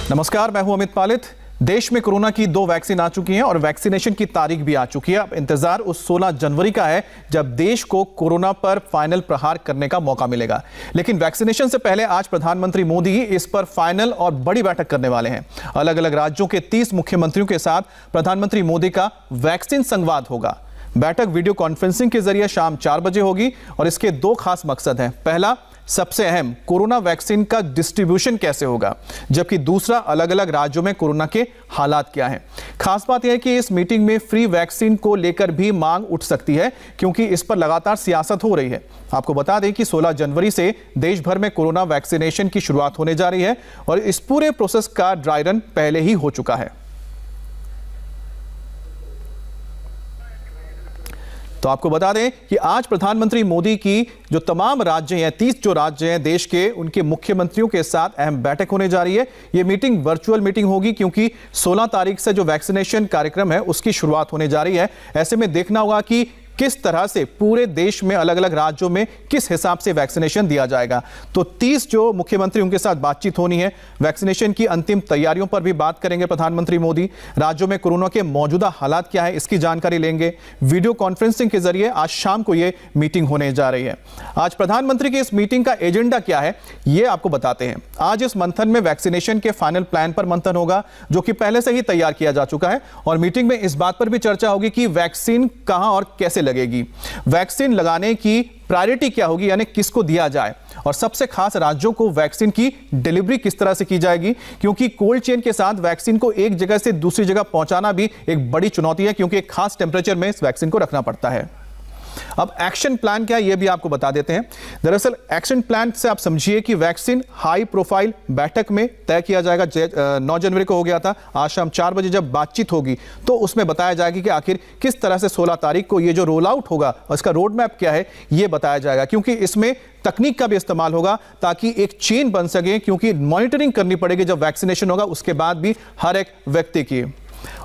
नमस्कार, मैं हूं अमित पालित। देश में कोरोना की 2 वैक्सीन आ चुकी हैं और वैक्सीनेशन की तारीख भी आ चुकी है। अब इंतजार उस 16 जनवरी का है जब देश को कोरोना पर फाइनल प्रहार करने का मौका मिलेगा। लेकिन वैक्सीनेशन से पहले आज प्रधानमंत्री मोदी इस पर फाइनल और बड़ी बैठक करने वाले हैं। अलग अलग राज्यों के 30 मुख्यमंत्रियों के साथ प्रधानमंत्री मोदी का वैक्सीन संवाद होगा। बैठक वीडियो कॉन्फ्रेंसिंग के जरिए शाम 4 बजे होगी और इसके 2 खास मकसद हैं। पहला, सबसे अहम, कोरोना वैक्सीन का डिस्ट्रीब्यूशन कैसे होगा, जबकि दूसरा, अलग अलग राज्यों में कोरोना के हालात क्या हैं। खास बात यह है कि इस मीटिंग में फ्री वैक्सीन को लेकर भी मांग उठ सकती है, क्योंकि इस पर लगातार सियासत हो रही है। आपको बता दें कि 16 जनवरी से देश भर में कोरोना वैक्सीनेशन की शुरुआत होने जा रही है और इस पूरे प्रोसेस का ड्राई रन पहले ही हो चुका है। तो आपको बता दें कि आज प्रधानमंत्री मोदी की जो तमाम राज्य हैं, 30 जो राज्य हैं देश के, उनके मुख्यमंत्रियों के साथ अहम बैठक होने जा रही है। यह मीटिंग वर्चुअल मीटिंग होगी, क्योंकि 16 तारीख से जो वैक्सीनेशन कार्यक्रम है उसकी शुरुआत होने जा रही है। ऐसे में देखना होगा कि किस तरह से पूरे देश में अलग अलग राज्यों में किस हिसाब से वैक्सीनेशन दिया जाएगा। तो 30 जो मुख्यमंत्री, उनके साथ बातचीत होनी है। वैक्सीनेशन की अंतिम तैयारियों पर भी बात करेंगे प्रधानमंत्री मोदी। राज्यों में कोरोना के मौजूदा हालात क्या है, इसकी जानकारी लेंगे। वीडियो कॉन्फ्रेंसिंग के जरिए आज शाम को यह मीटिंग होने जा रही है। आज प्रधानमंत्री की इस मीटिंग का एजेंडा क्या है, यह आपको बताते हैं। आज इस मंथन में वैक्सीनेशन के फाइनल प्लान पर मंथन होगा, जो कि पहले से ही तैयार किया जा चुका है। और मीटिंग में इस बात पर भी चर्चा होगी कि वैक्सीन कहां और कैसे लगेगी, वैक्सीन लगाने की प्रायोरिटी क्या होगी, यानी किसको दिया जाए, और सबसे खास राज्यों को वैक्सीन की डिलीवरी किस तरह से की जाएगी, क्योंकि कोल्ड चेन के साथ वैक्सीन को एक जगह से दूसरी जगह पहुंचाना भी एक बड़ी चुनौती है, क्योंकि एक खास टेंपरेचर में इस वैक्सीन को रखना पड़ता है। अब एक्शन प्लान क्या है, यह भी आपको बता देते हैं। दरअसल एक्शन प्लान से आप समझिए कि वैक्सीन हाई प्रोफाइल बैठक में तय किया जाएगा। 9 जनवरी को हो गया था। आज शाम 4 बजे जब बातचीत होगी तो उसमें बताया जाएगा कि आखिर किस तरह से 16 तारीख को ये जो रोल आउट होगा और इसका रोड मैप क्या है, यह बताया जाएगा। क्योंकि इसमें तकनीक का भी इस्तेमाल होगा ताकि एक चेन बन सके, क्योंकि मॉनिटरिंग करनी पड़ेगी जब वैक्सीनेशन होगा उसके बाद भी हर एक व्यक्ति की।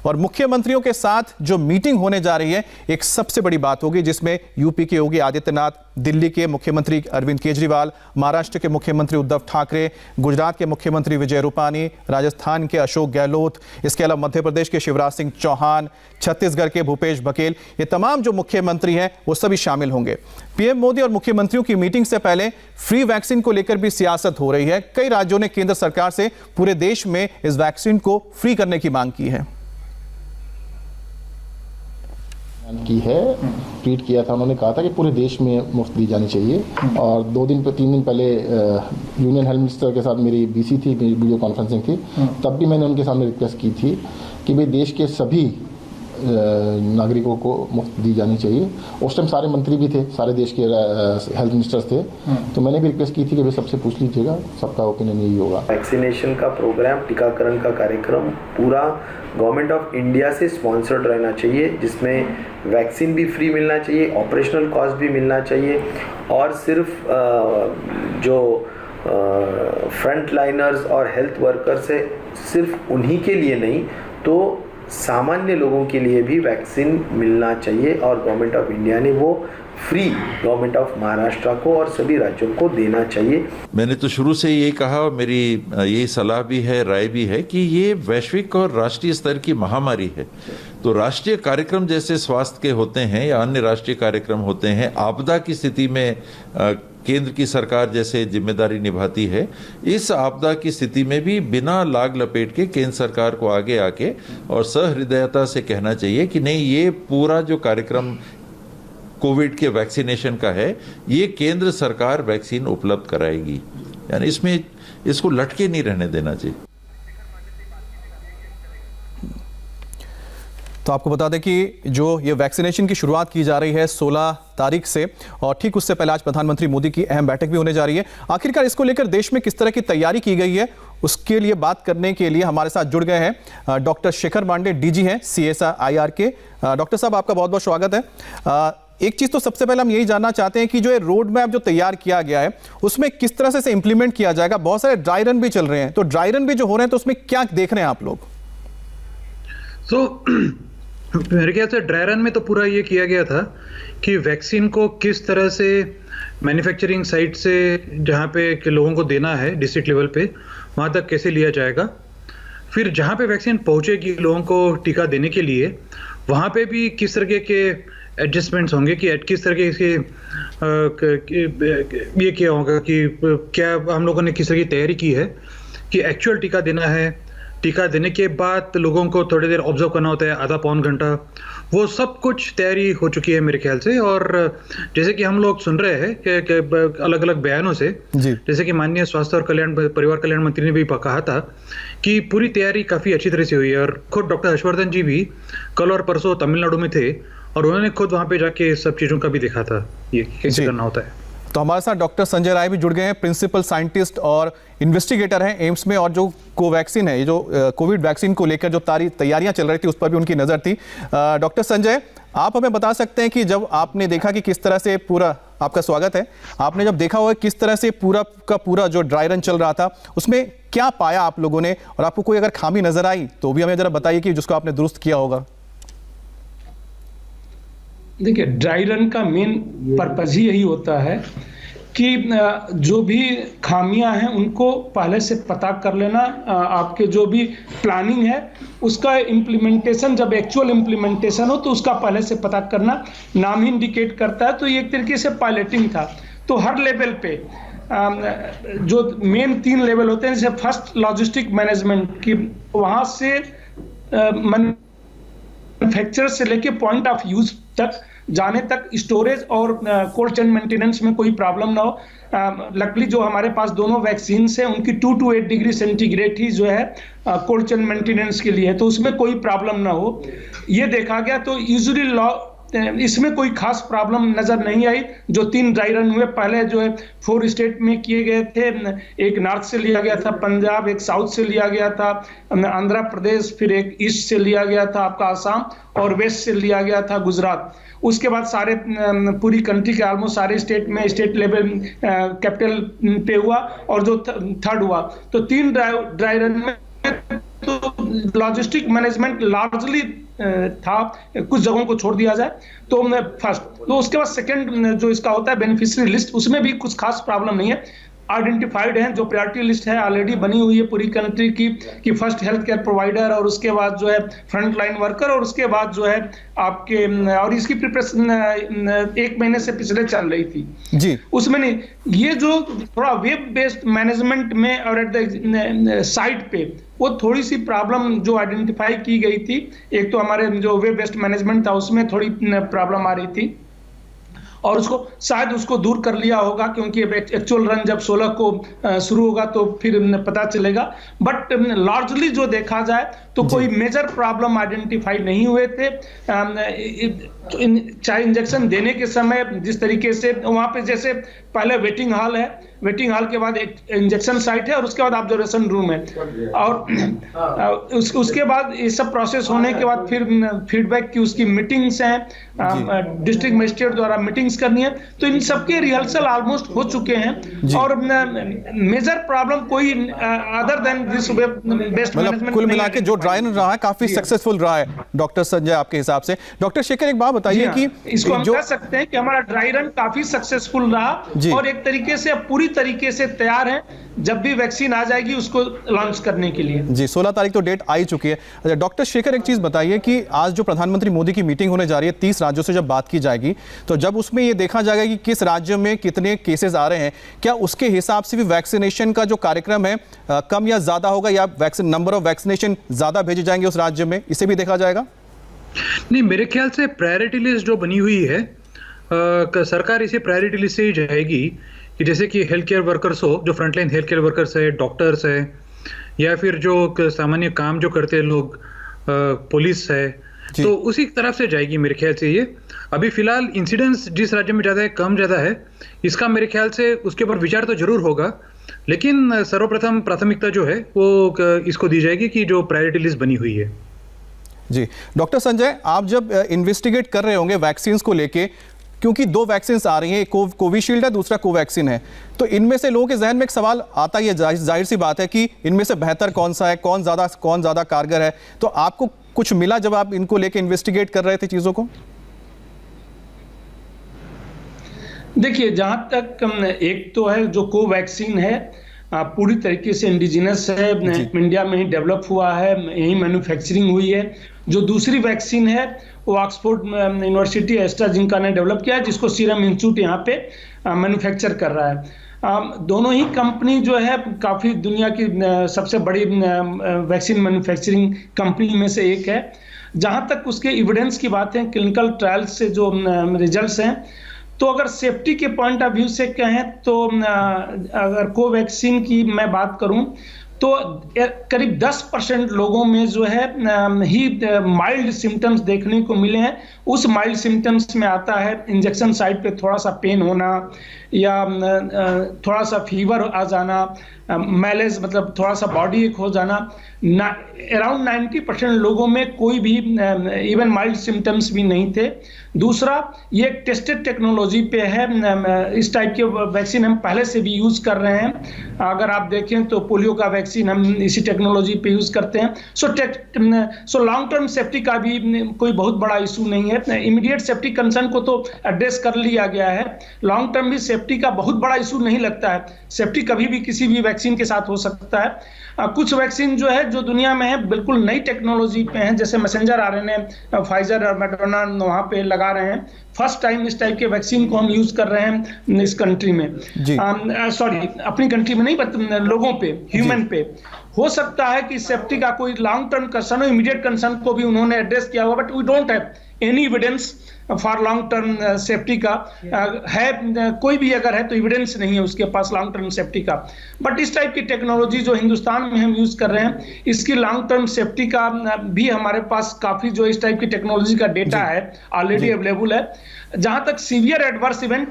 और मुख्यमंत्रियों के साथ जो मीटिंग होने जा रही है, एक सबसे बड़ी बात होगी, जिसमें यूपी के योगी आदित्यनाथ, दिल्ली के मुख्यमंत्री अरविंद केजरीवाल, महाराष्ट्र के मुख्यमंत्री उद्धव ठाकरे, गुजरात के मुख्यमंत्री विजय रूपानी, राजस्थान के अशोक गहलोत, इसके अलावा मध्य प्रदेश के शिवराज सिंह चौहान, छत्तीसगढ़ के भूपेश बघेल, ये तमाम जो मुख्यमंत्री हैं वो सभी शामिल होंगे। पीएम मोदी और मुख्यमंत्रियों की मीटिंग से पहले फ्री वैक्सीन को लेकर भी सियासत हो रही है। कई राज्यों ने केंद्र सरकार से पूरे देश में इस वैक्सीन को फ्री करने की मांग की है। ट्वीट किया था, उन्होंने कहा था कि पूरे देश में मुफ्त दी जानी चाहिए। और 3 दिन पहले यूनियन हेल्थ मिनिस्टर के साथ मेरी बीसी थी, वीडियो कॉन्फ्रेंसिंग थी, तब भी मैंने उनके सामने रिक्वेस्ट की थी कि भाई देश के सभी नागरिकों को मुफ्त दी जानी चाहिए। उस टाइम सारे मंत्री भी थे, सारे देश के हेल्थ मिनिस्टर्स थे, तो मैंने भी रिक्वेस्ट की थी कि भाई सबसे पूछ लीजिएगा, सबका ओपिनियन यही होगा। वैक्सीनेशन का प्रोग्राम, टीकाकरण का कार्यक्रम पूरा गवर्नमेंट ऑफ इंडिया से स्पॉन्सर्ड रहना चाहिए, जिसमें वैक्सीन भी फ्री मिलना चाहिए, ऑपरेशनल कॉस्ट भी मिलना चाहिए, और सिर्फ जो फ्रंट लाइनर्स और हेल्थ वर्कर्स है, सिर्फ उन्हीं के लिए नहीं, तो सामान्य लोगों के लिए भी वैक्सीन मिलना चाहिए। और गवर्नमेंट ऑफ इंडिया ने वो फ्री गवर्नमेंट ऑफ महाराष्ट्र को और सभी राज्यों को देना चाहिए। मैंने तो शुरू से यही कहा और मेरी यही सलाह भी है, राय भी है कि ये वैश्विक और राष्ट्रीय स्तर की महामारी है। तो राष्ट्रीय कार्यक्रम जैसे स्वास्थ्य के होते हैं या अन्य राष्ट्रीय कार्यक्रम होते हैं, आपदा की स्थिति में केंद्र की सरकार जैसे जिम्मेदारी निभाती है, इस आपदा की स्थिति में भी बिना लाग लपेट के केंद्र सरकार को आगे आके और सहृदयता से कहना चाहिए कि नहीं, ये पूरा जो कार्यक्रम कोविड के वैक्सीनेशन का है, ये केंद्र सरकार वैक्सीन उपलब्ध कराएगी। यानी इसमें इसको लटके नहीं रहने देना चाहिए। तो आपको बता दें कि जो ये वैक्सीनेशन की शुरुआत की जा रही है 16 तारीख से, और ठीक उससे पहले आज प्रधानमंत्री मोदी की अहम बैठक भी होने जा रही है। आखिरकार इसको लेकर देश में किस तरह की तैयारी की गई है, उसके लिए बात करने के लिए हमारे साथ जुड़ गए हैं डॉक्टर शेखर मांडे, डीजी हैं CSIR के। डॉक्टर साहब, आपका बहुत बहुत स्वागत है। एक चीज तो सबसे पहले हम यही जानना चाहते हैं कि जो रोड मैप जो तैयार किया गया है उसमें किस तरह से इंप्लीमेंट किया जाएगा। बहुत सारे ड्राई रन भी चल रहे हैं, तो ड्राई रन भी जो हो रहे हैं तो उसमें क्या देख रहे हैं आप लोग? मेरे ख्याल से ड्राई रन में तो पूरा ये किया गया था कि वैक्सीन को किस तरह से मैन्युफैक्चरिंग साइट से जहाँ पे लोगों को देना है डिस्ट्रिक्ट लेवल पे, वहाँ तक कैसे लिया जाएगा। फिर जहाँ पे वैक्सीन पहुंचेगी लोगों को टीका देने के लिए, वहाँ पे भी किस तरह के एडजस्टमेंट्स होंगे कि किस तरह के ये क्या होगा कि क्या हम लोगों ने किस तरह की तैयारी की है कि एक्चुअल टीका देना है, टीका देने के बाद लोगों को थोड़ी देर ऑब्जर्व करना होता है, आधा पौन घंटा, वो सब कुछ तैयारी हो चुकी है मेरे ख्याल से। और जैसे कि हम लोग सुन रहे हैं कि अलग अलग बयानों से, जैसे कि माननीय स्वास्थ्य और परिवार कल्याण मंत्री ने भी कहा था कि पूरी तैयारी काफ़ी अच्छी तरह से हुई है। और खुद डॉक्टर हर्षवर्धन जी भी कल और परसों तमिलनाडु में थे और उन्होंने खुद वहाँ पे जाके सब चीज़ों का भी देखा था ये कैसे करना होता है। तो हमारे साथ डॉक्टर संजय राय भी जुड़ गए हैं, प्रिंसिपल साइंटिस्ट और इन्वेस्टिगेटर हैं एम्स में, और जो कोवैक्सीन है, ये जो कोविड वैक्सीन को लेकर जो तैयारियां चल रही थी उस पर भी उनकी नज़र थी। डॉक्टर संजय, आप हमें बता सकते हैं कि जब आपने देखा कि किस तरह से पूरा, आपका स्वागत है, आपने जब देखा होगा किस तरह से पूरा का पूरा जो ड्राई रन चल रहा था उसमें क्या पाया आप लोगों ने, और आपको कोई अगर खामी नजर आई तो भी हमें जरा बताइए कि जिसको आपने दुरुस्त किया होगा। देखिए, ड्राई रन का मेन पर्पज ही यही होता है कि जो भी खामियां हैं उनको पहले से पता कर लेना, आपके जो भी प्लानिंग है उसका इम्प्लीमेंटेशन, जब एक्चुअल इम्प्लीमेंटेशन हो तो उसका पहले से पता करना, नाम ही इंडिकेट करता है। तो ये एक तरीके से पायलटिंग था। तो हर लेवल पे जो मेन 3 लेवल होते हैं, जैसे फर्स्ट लॉजिस्टिक मैनेजमेंट की, वहाँ से मैन्युफैक्चरर से लेके पॉइंट ऑफ यूज तक जाने तक, स्टोरेज और कोल्ड चेन मेंटेनेंस में कोई प्रॉब्लम ना हो। लकली जो हमारे पास दोनों वैक्सीन है उनकी 2 to 8 डिग्री सेंटीग्रेड ही जो है कोल्ड चेन मेंटेनेंस के लिए है, तो उसमें कोई प्रॉब्लम ना हो, ये देखा गया। तो यूजुअली इसमें कोई खास प्रॉब्लम नजर नहीं आई। जो 3 ड्राई रन हुए, पहले जो है 4 स्टेट में किए गए थे, एक नॉर्थ से लिया गया था पंजाब, एक साउथ से लिया गया था आंध्र प्रदेश, फिर एक ईस्ट से लिया गया था आपका आसाम, और वेस्ट से लिया गया था गुजरात। उसके बाद सारे पूरी कंट्री के ऑलमोस्ट सारे स्टेट में स्टेट लेवल कैपिटल पे हुआ, और जो थर्ड हुआ, तो 3 ड्राई रन में तो लॉजिस्टिक मैनेजमेंट लार्जली था, कुछ जगहों को छोड़ दिया जाए तो फर्स्ट। तो उसके बाद सेकंड जो इसका होता है बेनिफिशियरी लिस्ट, उसमें भी कुछ खास प्रॉब्लम नहीं है, आइडेंटिफाइड हैं। जो प्रायोरिटी लिस्ट है ऑलरेडी बनी हुई है पूरी कंट्री की, कि फर्स्ट हेल्थ केयर प्रोवाइडर, और उसके बाद जो है फ्रंट लाइन वर्कर, और उसके बाद जो है आपके, और इसकी प्रिपरेशन 1 महीने से पिछले चल रही थी जी। उसमें नहीं, ये जो थोड़ा वेब बेस्ड मैनेजमेंट में और एट द साइट पे वो थोड़ी सी प्रॉब्लम जो आइडेंटिफाई की गई थी, एक तो हमारे जो वेब बेस्ड मैनेजमेंट था उसमें थोड़ी प्रॉब्लम आ रही थी, और उसको शायद उसको दूर कर लिया होगा, क्योंकि एक्चुअल रन जब 16 को शुरू होगा तो फिर पता चलेगा। बट लार्जली जो देखा जाए तो कोई मेजर प्रॉब्लम आइडेंटिफाई नहीं हुए थे। चाहे इंजेक्शन देने के समय जिस तरीके से वहाँ पे, जैसे पहले वेटिंग हॉल है, वेटिंग हॉल के बाद एक इंजेक्शन साइट है, और उसके बाद ऑब्जर्वेशन रूम है, और उसके बाद ये सब प्रोसेस होने के बाद फिर फीडबैक की उसकी मीटिंग्स हैं, डिस्ट्रिक्ट मजिस्ट्रेट द्वारा मीटिंग्स करनी है। तो इन सबके रिहर्सल ऑलमोस्ट हो चुके हैं, और मेजर प्रॉब्लम कोई other than this web based management, कुल मिला के जो ड्राई रन रहा है काफी सक्सेसफुल रहा है डॉक्टर संजय आपके हिसाब से। डॉक्टर शेखर, एक बात बताइए कि इसको हम कह सकते हैं कि हमारा ड्राई रन काफी सक्सेसफुल रहा, और एक तरीके से पूरी तरीके से तैयार है जब भी वैक्सीन आ जाएगी उसको लॉन्च करने के लिए। जी, 16 तारीख तो डेट आ ही चुकी है। अच्छा डॉक्टर शेखर, एक चीज बताइए कि आज जो प्रधानमंत्री मोदी की मीटिंग होने जा रही है 30 राज्यों से जब बात की जाएगी, तो जब उसमें ये देखा जाएगा कि किस राज्य में कितने केसेस आ रहे हैं, क्या उसके हिसाब से भी वैक्सीनेशन का जो कार्यक्रम है कम या ज्यादा होगा, या नंबर ऑफ वैक्सीनेशन ज्यादा भेजे जाएंगे उस राज्य में, इसे भी देखा जाएगा? नहीं, मेरे ख्याल से प्रायोरिटी लिस्ट जो बनी हुई है, सरकार इसे प्रायोरिटी लिस्ट से ही जाएगी, कि जैसे कि हेल्थ केयर वर्कर्स हो, जो फ्रंटलाइन हेल्थ केयर वर्कर्स है, डॉक्टर्स है, या फिर जो सामान्य काम जो करते हैं लोग, पुलिस है, तो उसी तरफ से जाएगी मेरे ख्याल से। ये अभी फिलहाल इंसिडेंस जिस राज्य में ज़्यादा है, कम ज़्यादा है, इसका मेरे ख्याल से उसके ऊपर विचार तो जरूर होगा, लेकिन सर्वप्रथम प्राथमिकता जो है वो इसको दी जाएगी कि जो प्रायोरिटी लिस्ट बनी हुई है। जी डॉक्टर संजय, आप जब इन्वेस्टिगेट कर रहे होंगे वैक्सीन्स को लेके, क्योंकि 2 वैक्सीन्स आ रही हैं, एक कोविशील्ड है, दूसरा कोवैक्सीन है, तो इनमें से लोगों के जहन में एक सवाल आता ही है, जाहिर सी बात है कि इनमें से बेहतर कौन सा है, कौन ज़्यादा कारगर है। तो आपको कुछ मिला जब आप इनको लेके इन्वेस्टिगेट कर रहे थे चीज़ों को? देखिए, जहाँ तक एक तो है जो कोवैक्सीन है, पूरी तरीके से इंडिजिनस है, इंडिया में ही डेवलप हुआ है, यही मैन्युफैक्चरिंग हुई है। जो दूसरी वैक्सीन है वो ऑक्सफोर्ड यूनिवर्सिटी एस्ट्राजेनेका ने डेवलप किया है, जिसको सीरम इंस्टीट्यूट यहाँ पे मैन्युफैक्चर कर रहा है। दोनों ही कंपनी जो है काफ़ी दुनिया की सबसे बड़ी वैक्सीन मैन्युफैक्चरिंग कंपनी में से एक है। जहाँ तक उसके एविडेंस की बात है, क्लिनिकल ट्रायल्स से जो रिजल्ट्स हैं, तो अगर सेफ्टी के पॉइंट ऑफ व्यू से कहें तो अगर कोवैक्सीन की मैं बात करूं तो करीब 10% लोगों में जो है ही माइल्ड सिम्टम्स देखने को मिले हैं। उस माइल्ड सिम्टम्स में आता है इंजेक्शन साइट पे थोड़ा सा पेन होना या थोड़ा सा फीवर आ जाना, मैलेज मतलब थोड़ा सा बॉडी एक हो जाना। अराउंड 90% लोगों में कोई भी इवन माइल्ड सिम्टम्स भी नहीं थे। दूसरा, ये एक टेस्टेड टेक्नोलॉजी पे है, इस टाइप के वैक्सीन हम पहले से भी यूज़ कर रहे हैं। अगर आप देखें तो पोलियो का वैक्सीन हम इसी टेक्नोलॉजी पे यूज़ करते हैं। सो लॉन्ग टर्म सेफ्टी का भी कोई बहुत बड़ा इशू नहीं है। इमीडिएट सेफ्टी कंसर्न को तो एड्रेस कर लिया गया है, लॉन्ग टर्म भी सेफ्टी का बहुत बड़ा इशू नहीं लगता है। सेफ्टी कभी भी किसी भी वैक्सीन के साथ हो सकता है। कुछ वैक्सीन जो है जो दुनिया में है बिल्कुल नई टेक्नोलॉजी पे हैं, जैसे मैसेंजर आरएनए फाइजर और मॉडर्ना वहाँ पे लगा रहे हैं। फर्स्ट टाइम इस टाइप के वैक्सीन को हम यूज कर रहे हैं इस कंट्री में, सॉरी अपनी कंट्री में नहीं बट लोगों पे, ह्यूमन पे। हो सकता है कि सेफ्टी का कोई लॉन्ग टर्म कंसर्न हो, इमीडिएट कंसर्न को भी उन्होंने एड्रेस किया होगा, but we don't have any evidence for long term safety का। है कोई भी अगर है तो एविडेंस नहीं है उसके पास लॉन्ग टर्म सेफ्टी का। बट इस टाइप की टेक्नोलॉजी जो हिंदुस्तान में हम यूज कर रहे हैं, इसकी लॉन्ग टर्म सेफ्टी का भी हमारे पास काफी जो इस टाइप की टेक्नोलॉजी का डेटा है ऑलरेडी अवेलेबल है। जहां तक सीवियर एडवर्स इवेंट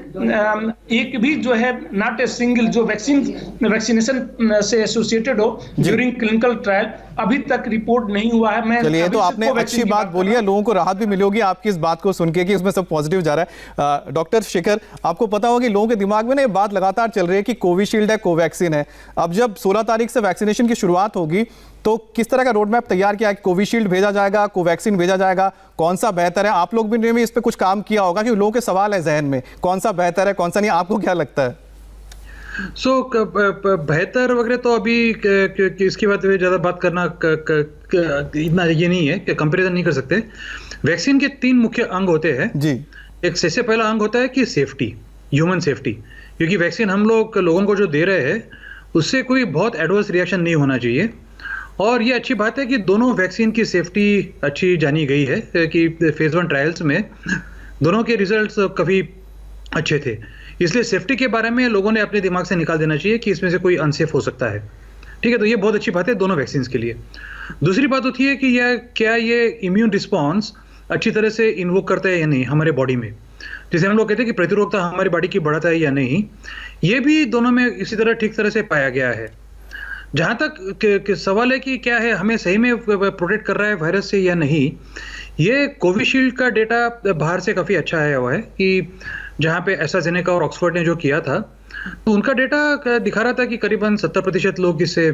एक भी जो है नॉट ए सिंगल जो वैक्सीनेशन से एसोसिएटेड हो ड्यूरिंग क्लिनिकल ट्रायल अभी तक रिपोर्ट नहीं हुआ है। मैं चलिए, तो आपने अच्छी बात बोली है, लोगों को राहत भी मिली होगी आपकी इस बात को सुन के कि उसमें सब पॉजिटिव जा रहा है। डॉक्टर शेखर, आपको पता होगा कि लोगों के दिमाग में ना ये बात लगातार चल रही है कि कोविशील्ड है, कोवैक्सीन है। अब जब 16 तारीख से वैक्सीनेशन की शुरुआत होगी तो किस तरह का रोड मैप तैयार किया है? कोविशील्ड भेजा जाएगा, कोवैक्सीन भेजा जाएगा, कौन सा बेहतर है? आप लोग भी इस पे कुछ काम किया होगा कि लोगों के सवाल है जहन में, कौन सा बेहतर है, कौन सा नहीं, आपको क्या लगता है? बेहतर वगैरह तो अभी इसकी बात में ज़्यादा बात करना इतना ये नहीं है कि कंपैरिजन नहीं कर सकते। वैक्सीन के 3 मुख्य अंग होते हैं जी। एक सबसे पहला अंग होता है कि सेफ्टी, ह्यूमन सेफ्टी, क्योंकि वैक्सीन हम लोगों को जो दे रहे हैं उससे कोई बहुत एडवर्स रिएक्शन नहीं होना चाहिए। और ये अच्छी बात है कि दोनों वैक्सीन की सेफ्टी अच्छी जानी गई है कि फेज 1 ट्रायल्स में दोनों के रिजल्ट्स काफ़ी अच्छे थे। इसलिए सेफ्टी के बारे में लोगों ने अपने दिमाग से निकाल देना चाहिए कि इसमें से कोई अनसेफ हो सकता है। ठीक है, तो ये बहुत अच्छी बात है दोनों वैक्सीन के लिए। दूसरी बात होती है कि क्या ये इम्यून रिस्पॉन्स अच्छी तरह से इन्वोक करता है या नहीं हमारे बॉडी में, जैसे हम लोग कहते हैं कि प्रतिरोधकता हमारी बॉडी की बढ़ाता है या नहीं। ये भी दोनों में इसी तरह ठीक तरह से पाया गया है। जहाँ तक सवाल है कि क्या है हमें सही में प्रोटेक्ट कर रहा है वायरस से या नहीं, ये कोविशील्ड का डेटा बाहर से काफ़ी अच्छा आया हुआ है कि जहाँ पे एस्ट्राजेनेका और ऑक्सफोर्ड ने जो किया था तो उनका डेटा दिखा रहा था कि करीबन 70% लोग इससे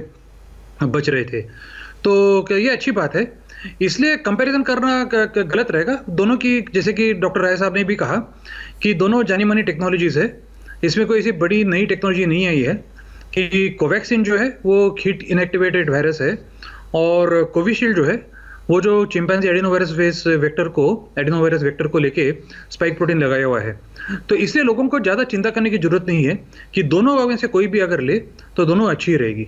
बच रहे थे। तो ये अच्छी बात है, इसलिए कंपैरिजन करना गलत रहेगा दोनों की। जैसे कि डॉक्टर राय साहब ने भी कहा कि दोनों जानी मानी टेक्नोलॉजीज है, इसमें कोई ऐसी बड़ी नई टेक्नोलॉजी नहीं आई है। कि कोवैक्सीन जो है वो हीट इनएक्टिवेटेड वायरस है और कोविशील्ड जो है वो जो चिंपैंजी एडिनोवायरस वेक्टर को लेके स्पाइक प्रोटीन लगाया हुआ है। तो इसलिए लोगों को ज़्यादा चिंता करने की जरूरत नहीं है कि दोनों में से कोई भी अगर ले तो दोनों अच्छी ही रहेगी।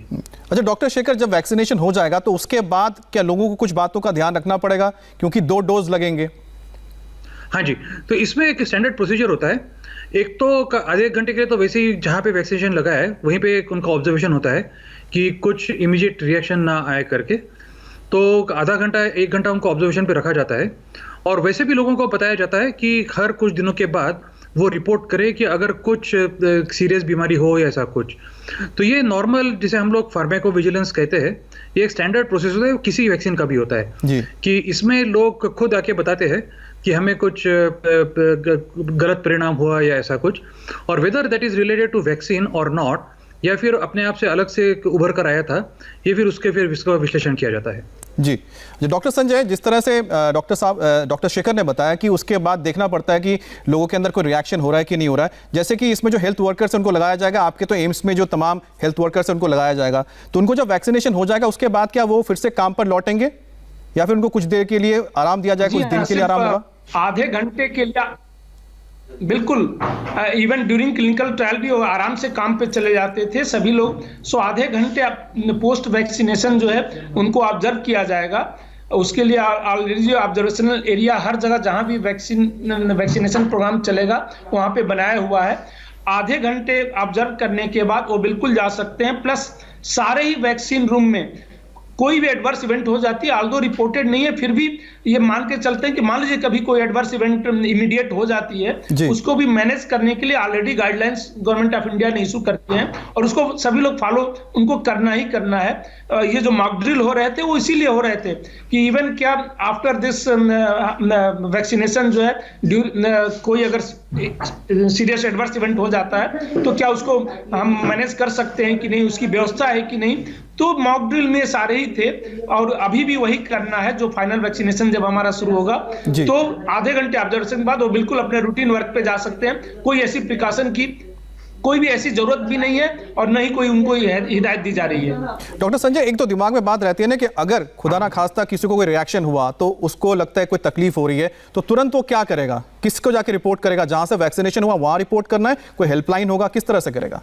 अच्छा डॉक्टर शेखर, जब वैक्सीनेशन हो जाएगा तो उसके बाद क्या लोगों को कुछ बातों का ध्यान रखना पड़ेगा, क्योंकि 2 डोज लगेंगे? हाँ जी, तो इसमें एक स्टैंडर्ड प्रोसीजर होता है। एक तो आधे 1 घंटे के लिए तो वैसे ही जहाँ पे वैक्सीनेशन लगा है वहीं पे उनका ऑब्जर्वेशन होता है कि कुछ इमीडिएट रिएक्शन ना आए करके, तो आधा घंटा 1 घंटा उनको ऑब्जर्वेशन पे रखा जाता है। और वैसे भी लोगों को बताया जाता है कि हर कुछ दिनों के बाद वो रिपोर्ट करे कि अगर कुछ सीरियस बीमारी हो या ऐसा कुछ। तो ये नॉर्मल जिसे हम लोग फार्माकोविजिलेंस कहते हैं, ये एक स्टैंडर्ड प्रोसेस होता है, किसी वैक्सीन का भी होता है जी। कि इसमें लोग खुद आके बताते हैं कि हमें कुछ गलत परिणाम हुआ या ऐसा कुछ, और whether that is related to vaccine और नॉट, या फिर अपने आप से अलग से उभर कर आया था, ये फिर उसका विश्लेषण किया जाता है। जी डॉक्टर संजय, जिस तरह से डॉक्टर शेखर ने बताया कि उसके बाद देखना पड़ता है कि लोगों के अंदर कोई रिएक्शन हो रहा है कि नहीं हो रहा है, जैसे कि इसमें जो हेल्थ वर्कर्स उनको लगाया जाएगा, आपके तो एम्स में जो तमाम हेल्थ वर्कर्स उनको लगाया जाएगा, तो उनको जब वैक्सीनेशन हो जाएगा उसके बाद क्या वो फिर से काम पर लौटेंगे या फिर उनको कुछ देर के लिए आराम दिया जाएगा, कुछ दिन के लिए आराम होगा? आधे घंटे के लिए बिल्कुल, इवन ड्यूरिंग क्लिनिकल ट्रायल भी वो आराम से काम पे चले जाते थे सभी लोग। सो आधे घंटे पोस्ट वैक्सीनेशन जो है उनको ऑब्जर्व किया जाएगा। उसके लिए ऑलरेडी जो ऑब्जर्वेशनल एरिया हर जगह जहां भी वैक्सीनेशन प्रोग्राम चलेगा वहां पे बनाया हुआ है। आधे घंटे ऑब्जर्व करने के बाद वो बिल्कुल जा सकते हैं। प्लस सारे ही वैक्सीन रूम में कोई भी एडवर्स इवेंट हो जाती है, ऑल्दो रिपोर्टेड नहीं है, फिर भी ये मान के चलते हैं कि मान लीजिए कभी कोई एडवर्स इवेंट इमीडिएट हो जाती है, उसको भी मैनेज करने के लिए already guidelines government of India ने इशू करती हैं और उसको सभी लोग फॉलो उनको करना ही करना है। ये जो मॉक ड्रिल हो रहे थे वो इसीलिए हो रहे थे कि इवन क्या आफ्टर दिस वैक्सीनेशन जो है कोई अगर सीरियस एडवर्स इवेंट हो जाता है तो क्या उसको हम मैनेज कर सकते हैं कि नहीं, उसकी व्यवस्था है कि नहीं। तो मॉक ड्रिल में सारे ही थे और अभी भी वही करना है। जो फाइनल वैक्सीनेशन जब हमारा शुरू होगा तो आधे घंटे ऑब्जर्वेशन के बाद वो बिल्कुल अपने रूटीन वर्क पे जा सकते हैं। कोई ऐसी प्रिकॉशन की कोई भी ऐसी जरूरत भी नहीं है और न ही कोई उनको हिदायत दी जा रही है। डॉक्टर संजय, एक तो दिमाग में बात रहती है ना कि अगर खुदा ना खास्ता किसी को कोई रिएक्शन हुआ तो उसको लगता है कोई तकलीफ हो रही है तो तुरंत वो क्या करेगा, किसको जाके रिपोर्ट करेगा? जहां से वैक्सीनेशन हुआ वहां रिपोर्ट करना है, कोई हेल्पलाइन होगा, किस तरह से करेगा?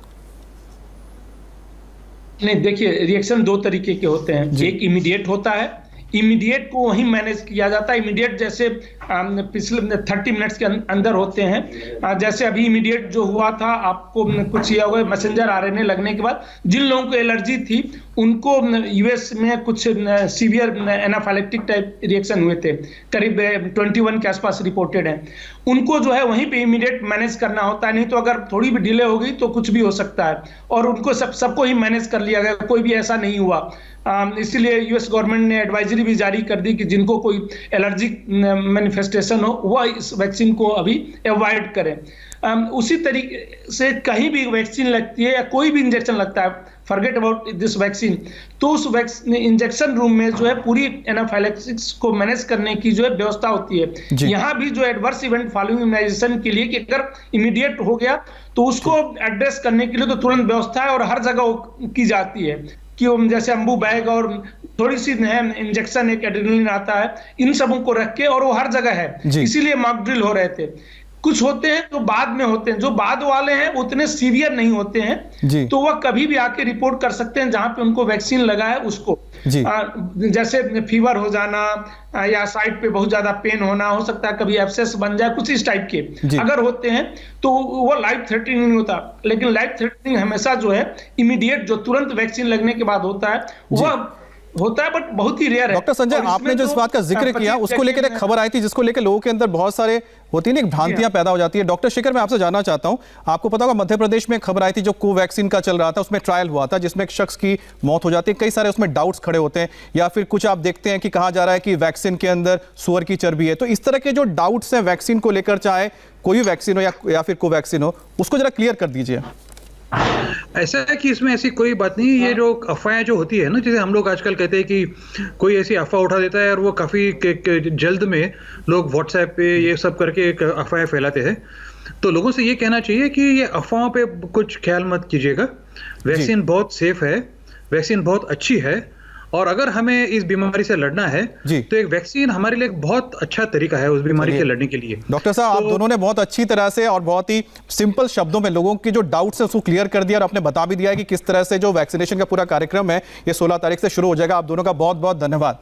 नहीं, देखिए रिएक्शन दो तरीके के होते हैं। एक इमीडिएट होता है, इमीडिएट को वहीं मैनेज किया जाता है। इमीडिएट जैसे पिछले 30 मिनट्स के अंदर होते हैं। जैसे अभी इमीडिएट जो हुआ था, आपको कुछ ये हुआ मैसेंजर आरएनए लगने के बाद जिन लोगों को एलर्जी थी उनको यूएस में कुछ सीवियर एनाफाइलेक्टिक टाइप रिएक्शन हुए थे, करीब 21 के आसपास रिपोर्टेड हैं। उनको जो है वहीं पे इमीडिएट मैनेज करना होता है, नहीं तो अगर थोड़ी भी डिले हो गई तो कुछ भी हो सकता है। और उनको सबको ही मैनेज कर लिया गया, कोई भी ऐसा नहीं हुआ। इसलिए यूएस गवर्नमेंट ने एडवाइजरी भी जारी कर दी कि जिनको कोई एलर्जिक मैनिफेस्टेशन हो वह इस वैक्सीन को अभी अवॉइड करें। उसी तरीके से कहीं भी वैक्सीन लगती है या कोई भी इंजेक्शन लगता है, फॉरगेट अबाउट दिस वैक्सीन, तो उस इंजेक्शन रूम में जो है पूरी एनाफाइलेक्सिस को मैनेज करने की जो है व्यवस्था होती है। यहाँ भी जो एडवर्स इवेंट फॉलोइंग इम्यूनाइजेशन के लिए कि अगर इमीडिएट हो गया तो उसको एड्रेस करने के लिए तो तुरंत व्यवस्था है और हर जगह की जाती है कि जैसे अम्बू बैग और थोड़ी सी इंजेक्शन, एक एड्रेनलिन आता है, इन सबों को रख के, और वो हर जगह है। इसीलिए मॉक ड्रिल हो रहे थे। कुछ होते हैं जो बाद में होते हैं, जो बाद वाले हैं उतने सीवियर नहीं होते हैं, तो वह कभी भी आके रिपोर्ट कर सकते हैं जहां पे उनको वैक्सीन लगा है उसको। जैसे फीवर हो जाना या साइड पे बहुत ज्यादा पेन होना, हो सकता है कभी एब्सेस बन जाए, कुछ इस टाइप के अगर होते हैं तो वो लाइफ थ्रेटनिंग नहीं होता। लेकिन लाइफ थ्रेटनिंग हमेशा जो है इमीडिएट जो तुरंत वैक्सीन लगने के बाद होता है वह होता है, बट बहुत ही रेयर है। डॉक्टर संजय, आपने जो इस बात का जिक्र किया उसको लेकर एक खबर आई थी जिसको लेकर लोगों के अंदर बहुत सारे होती है, भ्रांतियां पैदा हो जाती है। डॉक्टर शेखर, मैं आपसे जानना चाहता हूं, आपको पता होगा मध्य प्रदेश में खबर आई थी जो कोवैक्सीन का चल रहा था, उसमें ट्रायल हुआ था जिसमें एक शख्स की मौत हो जाती है। कई सारे उसमें डाउट्स खड़े होते हैं, या फिर कुछ आप देखते हैं कि कहा जा रहा है कि वैक्सीन के अंदर सुअर की चर्बी है। तो इस तरह के जो डाउट्स हैं वैक्सीन को लेकर, चाहे कोई भी वैक्सीन हो या फिर कोवैक्सीन हो, उसको जरा क्लियर कर दीजिए। ऐसा है कि इसमें ऐसी कोई बात नहीं। ये जो अफवाहें जो होती है ना, जैसे हम लोग आजकल कहते हैं कि कोई ऐसी अफवाह उठा देता है और वो काफ़ी जल्द में लोग व्हाट्सएप पे ये सब करके एक अफवाहें फैलाते हैं। तो लोगों से ये कहना चाहिए कि ये अफवाहों पे कुछ ख्याल मत कीजिएगा। वैक्सीन बहुत सेफ है, वैक्सीन बहुत अच्छी है, और अगर हमें इस बीमारी से लड़ना है तो एक वैक्सीन हमारे लिए एक बहुत अच्छा तरीका है उस बीमारी से लड़ने के लिए। डॉक्टर साहब, आप दोनों ने बहुत अच्छी तरह से और बहुत ही सिंपल शब्दों में लोगों के जो डाउट्स हैं उसको क्लियर कर दिया और आपने बता भी दिया है कि किस तरह से जो वैक्सीनेशन का पूरा कार्यक्रम है ये 16 तारीख से शुरू हो जाएगा। आप दोनों का बहुत बहुत धन्यवाद।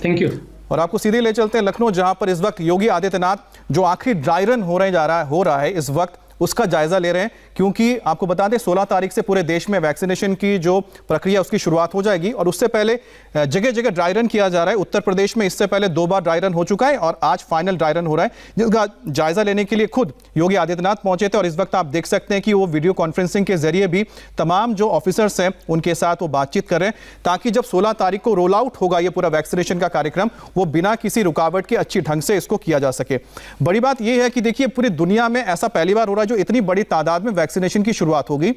Thank you. और आपको सीधे ले चलते हैं लखनऊ, जहां पर इस वक्त योगी आदित्यनाथ जो आखिरी ड्राई रन हो रहा है इस वक्त, उसका जायजा ले रहे हैं, क्योंकि आपको बता दें 16 तारीख से पूरे देश में वैक्सीनेशन की जो प्रक्रिया उसकी शुरुआत हो जाएगी। और उससे पहले जगह जगह ड्राई रन किया जा रहा है। उत्तर प्रदेश में इससे पहले 2 बार ड्राई रन हो चुका है और आज फाइनल ड्राई रन हो रहा है, जिसका जायजा लेने के लिए खुद योगी आदित्यनाथ पहुंचे थे। और इस वक्त आप देख सकते हैं कि वो वीडियो कॉन्फ्रेंसिंग के जरिए भी तमाम जो ऑफिसर्स हैं उनके साथ वो बातचीत कर रहे हैं, ताकि जब 16 तारीख को रोल आउट होगा ये पूरा वैक्सीनेशन का कार्यक्रम, वो बिना किसी रुकावट के अच्छी ढंग से इसको किया जा सके। बड़ी बात यह है कि देखिए पूरी दुनिया में ऐसा पहली बार हो रहा है जो इतनी बड़ी तादाद में वैक्सीनेशन की शुरुआत होगी।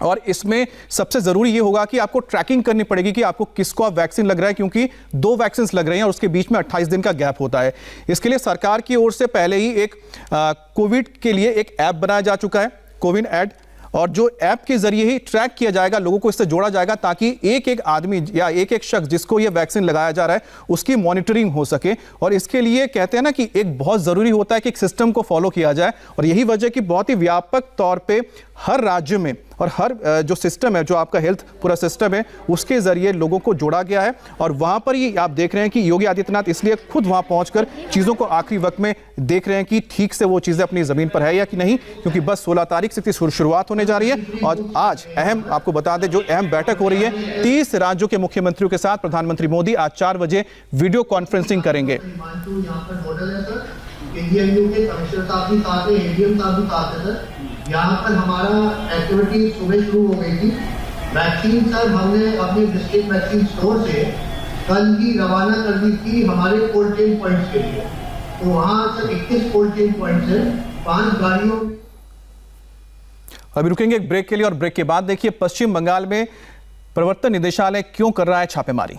और इसमें सबसे जरूरी ये होगा कि आपको ट्रैकिंग करनी पड़ेगी कि आपको किसको आप वैक्सीन लग रहा है, क्योंकि 2 वैक्सीन लग रहे हैं और उसके बीच में 28 दिन का गैप होता है। इसके लिए सरकार की ओर से पहले ही एक कोविड के लिए एक ऐप बनाया जा चुका है, कोविन ऐड, और जो ऐप के जरिए ही ट्रैक किया जाएगा, लोगों को इससे जोड़ा जाएगा ताकि एक एक आदमी या एक एक शख्स जिसको ये वैक्सीन लगाया जा रहा है उसकी मॉनिटरिंग हो सके। और इसके लिए कहते हैं ना कि एक बहुत जरूरी होता है कि एक सिस्टम को फॉलो किया जाए, और यही वजह कि बहुत ही व्यापक तौर पे हर राज्य में और हर जो सिस्टम है, जो आपका हेल्थ पूरा सिस्टम है, उसके जरिए लोगों को जोड़ा गया है। और वहां पर ही आप देख रहे हैं कि योगी आदित्यनाथ इसलिए खुद वहां पहुंचकर चीजों को आखिरी वक्त में देख रहे हैं कि ठीक से वो चीजें अपनी जमीन पर है या कि नहीं, क्योंकि बस 16 तारीख से इसकी शुरुआत होने जा रही है। और आज आपको बता दें, जो अहम बैठक हो रही है 30 राज्यों के मुख्यमंत्रियों के साथ प्रधानमंत्री मोदी आज 4 बजे वीडियो कॉन्फ्रेंसिंग करेंगे। एडीएमयू के कमिश्नर साहब भी साथ हैं, एडीएम साहब भी साथ हैं सर। यहाँ पर हमारा एक्टिविटी सुबह शुरू हो गई थी। वैक्सीन सर हमने अपने डिस्ट्रिक्ट वैक्सीन स्टोर से कल ही रवाना कर दी थी हमारे कोल्ड चेन पॉइंट्स के लिए। तो वहाँ सर 21 कोल्ड चेन पॉइंट्स हैं, 5 गाड़ियों। अभी रुकेंगे एक ब्रेक के लिए, और ब्रेक के बाद देखिए पश्चिम बंगाल में प्रवर्तन निदेशालय क्यों कर रहा है छापेमारी।